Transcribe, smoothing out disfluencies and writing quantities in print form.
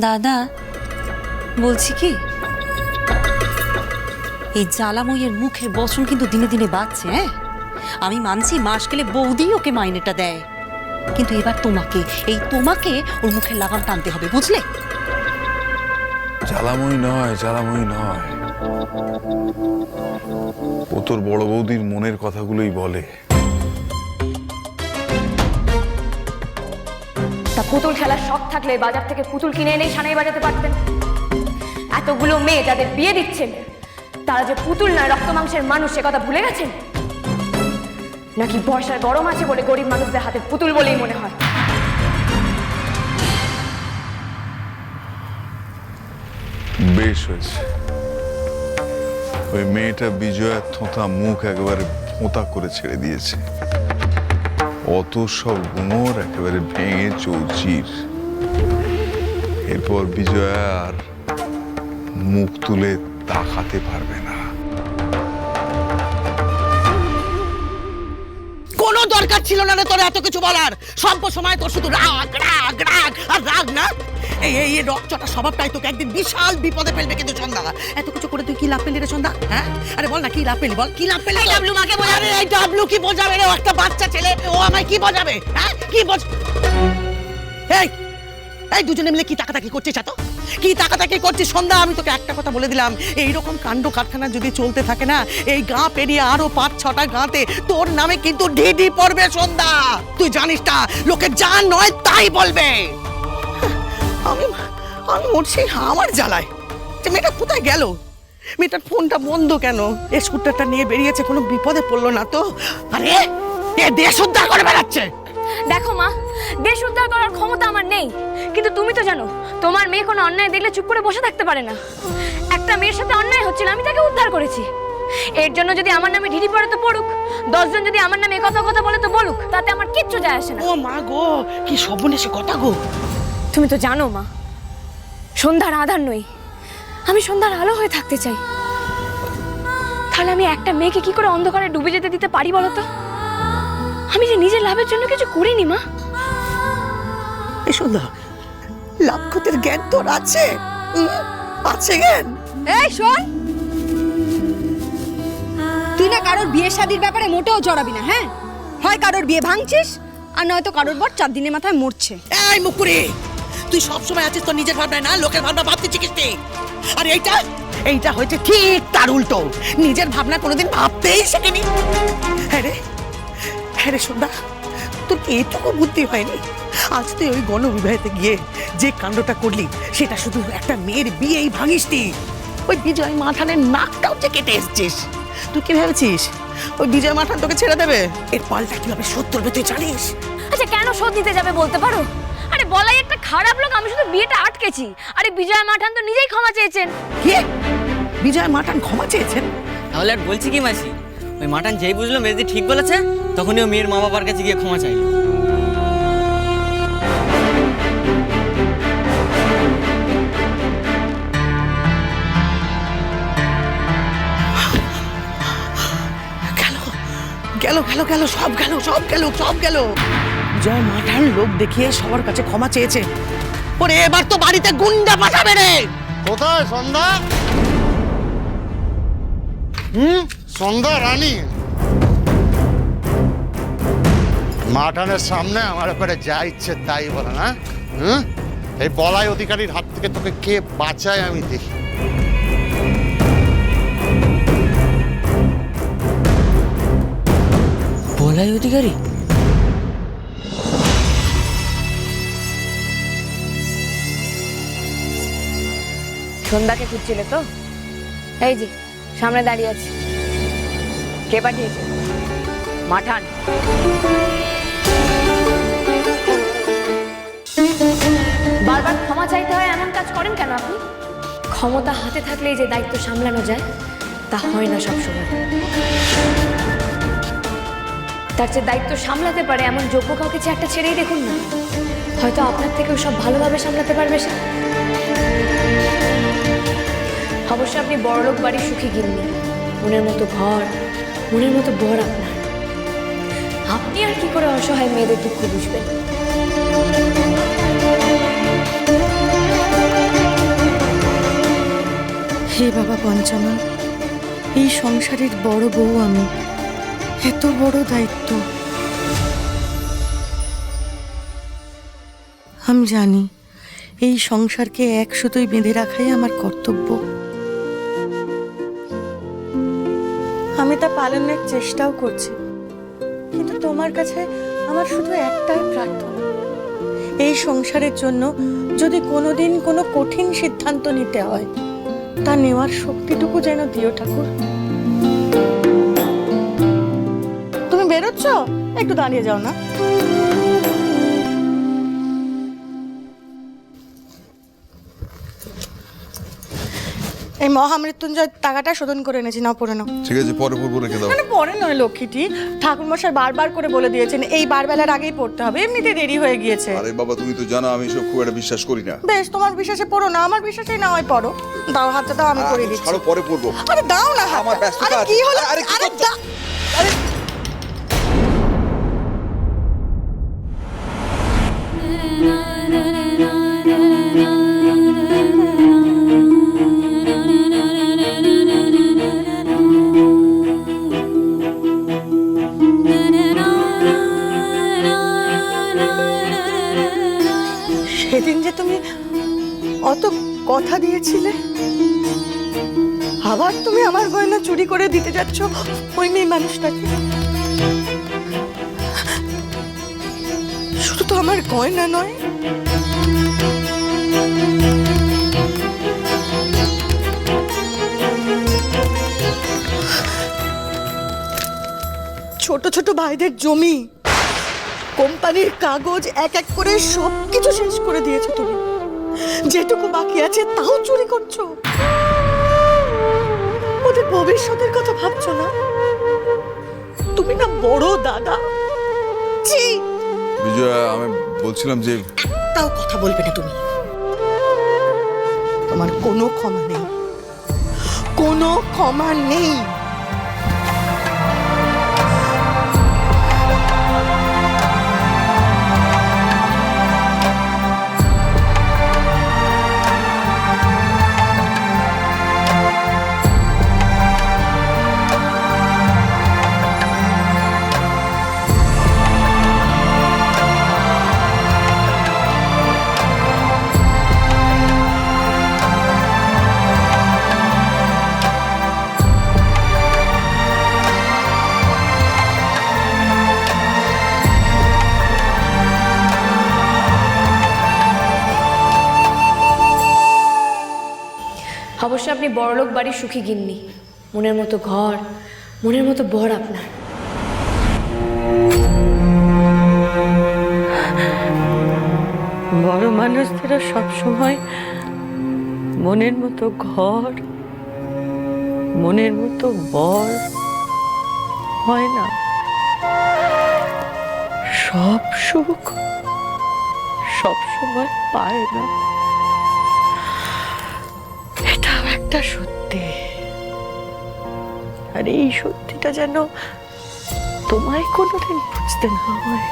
দাদা বলছি কি, এই জ্বালাময়ের মুখের বচন কিন্তু দিনে দিনে বাড়ছে। হ্যাঁ, আমি মানছি মাস গেলে বৌদি ওকে মাইনেটা দেয়, কিন্তু এবার তোমাকে ওর মুখের লাগাম টানতে হবে, বুঝলে? জ্বালাময়ী নয়, জ্বালাময়ী নয়, ও তোর বড় বৌদির মনের কথাগুলোই বলে। তা পুতুল খেলার শখ থাকলে বাজার থেকে পুতুল কিনে এনেই সানাই বাজাতে পারতেন। এতগুলো মেয়ে যাদের বিয়ে দিচ্ছেন, তারা যে পুতুল নয় রক্ত মাংসের মানুষ, সে কথা ভুলে গেছেন? নাকি বর্ষার গরম আছে বলে গরিব মানুষদের হাতে পুতুল বলেই মনে হয়? বেশ হয়েছে, ওই মেয়েটা বিজয়ার থোঁতা মুখ একেবারে ফোঁতা করে ছেড়ে দিয়েছে। অত সব গুমর একেবারে ভেঙে চৌচির। এরপর বিজয়া আর মুখ তুলে তাকাতে পারবে না। কোনো দরকার ছিল না রে তোর এত কিছু বলার। সব সময় তোর শুধু রাগ রাগ রাগ আর রাগ না। এই রকচটা স্বভাবটাই তোকে একদিন বিশাল বিপদে ফেলবে। কিন্তু সন্ধ্যা, এত কিছু করে তুই কি লাভ পেলি রে সন্ধ্যা? হ্যাঁ, আরে বল না কি লাভ পেলি, বল কি লাভ পেলি? ডাবলু মাকে বোঝাবে। এই ডাবলু কি বোঝাবে রে? ও একটা বাচ্চা ছেলে, ও আমায় কি বোঝাবে? হ্যাঁ, কি এই দুজনে মিলে কি তাকাতাকি করছিস? এত কি তাকাতাকি করছিস সন্ধ্যা? আমি তোকে একটা কথা বলে দিলাম, এইরকম কাণ্ড কারখানা যদি চলতে থাকে না, এই গাঁ পেরিয়ে আরো 5-6টা গাঁতে তোর নামে কিন্তু ঢিঢি পড়বে সন্ধ্যা। তুই জানিস না, লোকে যা নয় তাই বলবে। আমি মরছি আমার জ্বালায়। যে মেয়েটা কোথায় গেল? মেয়েটার ফোনটা বন্ধ কেন? এই স্কুটারটা নিয়ে বেরিয়েছে, কোনো বিপদে পড়লো না তো? আরে এ দেশ উদ্ধার করে বেড়াচ্ছে। দেখো মা, দেশ উদ্ধার করার ক্ষমতা আমার নেই, কিন্তু তুমি তো জানো তোমার মেয়ে কোনো অন্যায় দেখলে চুপ করে বসে থাকতে পারে না। একটা মেয়ের সাথে অন্যায় হচ্ছিল, আমি তাকে উদ্ধার করেছি। এর জন্য যদি আমার নামে ঢিঢি পড়ে তো পড়ুক, 10 জন যদি আমার নামে কথা বলে তো বলুক, তাতে আমার কিচ্ছু যায় আসে না। ও মা গো, কি সর্বনেশে কথা গো। তুমি তো জানো মা, সন্ধ্যার আধার নই, আমি সন্ধ্যার আলো হয়ে থাকতে চাই। তাহলে আমি একটা মেয়েকে কি করে অন্ধকারে ডুবে যেতে দিতে পারি বলো তো? আমি যে নিজের লাভের জন্য কিছু করিনি মা। এই সন্ধ্যা, লাভ ক্ষতির জ্ঞান তোর আছে? আছে জ্ঞান? এই শোন, তুই না কারোর বিয়ে শাদির ব্যাপারে মোটেও জড়াবি না। হ্যাঁ, হয় কারোর বিয়ে ভাঙছিস, আর নয়তো কারোর বর 4 দিনের মাথায় মরছে। এই মুকুরি, তুই সবসময় আছিস তোর নিজের ভাবনায়, না লোকের ভাবনা ভাবতে শিখিস তুই। আর এইটা হয়েছে ঠিক তার উল্টো। নিজের ভাবনা কোনোদিন ভাবতেই শেখেনি। হ্যাঁ রে সন্ধ্যা, তোর কি এটুকু বুদ্ধি হয়নি? আজ তুই ওই গণবিবাহেতে গিয়ে যে কাণ্ডটা করলি, সেটা শুধু একটা মেয়ের বিয়েই ভাঙিসনি, ওই বিজয় মাঠানের নাকটাও যে কেটে এসছিস। তুই কি ভেবেছিস ওই বিজয় মাঠান তোকে ছেড়ে দেবে? এর পাল্টা কিভাবে শোধ করবে তুই জানিস? আচ্ছা, কেন শোধ নিতে যাবে বলতে পারো? আরে বলাই একটা খারাপ লোক, আমি শুধু বিয়েটা আটকেছি। আরে বিজয় মাঠান তো নিজেই ক্ষমা চেয়েছেন। কি? বিজয় মাঠান ক্ষমা চেয়েছেন? তাহলে আর বলছি কি মাসি, ওই মাঠান যেই বুঝলো মেয়েদি ঠিক বলেছে, তখনই ও মেয়ের মা বাবার কাছে গিয়ে ক্ষমা চাইল। গেল সব গেল। জয় মাঠান লোক দেখিয়ে সবার কাছে ক্ষমা চেয়েছে। ওরে এবার তো বাড়িতে গুন্ডা পাঠাবে রে। কোথায় সন্ধ্যা? সন্ধ্যা রানী মাঠানের সামনে আমার ব্যাপারে যা ইচ্ছে তাই বলে না? এই বলাই অধিকারীর হাত থেকে তোকে কে বাঁচায় আমি দেখি। বলাই অধিকারী? সন্ধ্যাকে খুঁজছিলে তো? এই যে সামনে দাঁড়িয়ে আছে। কে পাঠিয়েছে? মাঠান। বারবার ক্ষমা চাইতে হয় এমন কাজ করেন কেন আপনি? ক্ষমতা হাতে থাকলেই যে দায়িত্ব সামলানো যায় তা হয় না সবসময়। তার চেয়ে দায়িত্ব সামলাতে পারে এমন যোগ্য কাউকে একটা ছেড়েই দেখুন না, হয়তো আপনার থেকেও সব ভালোভাবে সামলাতে পারবে সে। অবশ্য আপনি বড়লোক বাড়ির সুখী গিন্নি, মনের মতো ঘর, মনের মতো বর আপনার। আপনি আর কি করে অসহায় মেয়েদের দুঃখ বুঝবেন? হে বাবা পঞ্চানন, এই সংসারের বড় বউ আমি, এত বড় দায়িত্ব। আমি জানি এই সংসারকে এক সুতোয় বেঁধে রাখাই আমার কর্তব্য। আমি তা পালনের চেষ্টাও করছি, কিন্তু তোমার কাছে আমার শুধু একটাই প্রার্থনা, এই সংসারের জন্য যদি কোনোদিন কোনো কঠিন সিদ্ধান্ত নিতে হয়, তা নেওয়ার শক্তিটুকু যেন দিও ঠাকুর। তুমি বেরোচ্ছ, একটু দাঁড়িয়ে যাও না। এই মহামৃত্যুঞ্জয় টাকাটা শোধন করে এনেছি, নাও পড়ে নাও। ঠিক আছে, পরে পড়বো, রেখে দাও। মানে পরে নয় লক্ষ্মীটি, ঠাকুরমশাই বারবার করে বলে দিয়েছেন এই বারবেলার আগেই পড়তে হবে, এমনিতে দেরি হয়ে গিয়েছে। আরে বাবা, তুমি তো জানো আমি সব খুব একটা বিশ্বাস করি না। বেশ, তোমার বিশ্বাসে পড়ো না, আমার বিশ্বাসেই না হয় পড়ো। দাও হাতটা, দাও, আমি করে দিচ্ছি। ছাড়ো, পরে পড়বো। আরে দাও না হাতটা। আমার ব্যস্ততা আরে আছে। কি হলো? আরে কি আরে করছো? দাও। আরে সেদিন যে তুমি অত কথা দিয়েছিলে, আবার তুমি আমার গয়না চুরি করে দিতে যাচ্ছ ওই মেয়ে মানুষটাকে। শুধু তো আমার গয়না নয়, ছোট ছোট ভাইদের জমি, কোম্পানির কাগজ এক এক করে সব কিছু শেষ করে দিয়েছো তুমি। যেটুকু বাকি আছে তাও চুরি করছো। ওদের ভবিষ্যতের কথা ভাবছো না? তুমি না বড় দাদা। ছি! বিজয়া, আমি বলছিলাম যে তাও কথা বলবে না তুমি। তোমার কোনো ক্ষমা নেই, কোনো ক্ষমা নেই। অবশ্য আপনি বড়লোক বাড়ির সুখী গিন্নি, মনের মতো ঘর, মনের মতো বর আপনার। বড় মানুষদেরও সবসময় মনের মতো ঘর, মনের মতো বর হয় না। সব সুখ সব সময় পায় না, এটাও একটা সত্যি। আর এই সত্যিটা যেন তোমায় কোনোদিন বুঝতে না হয়।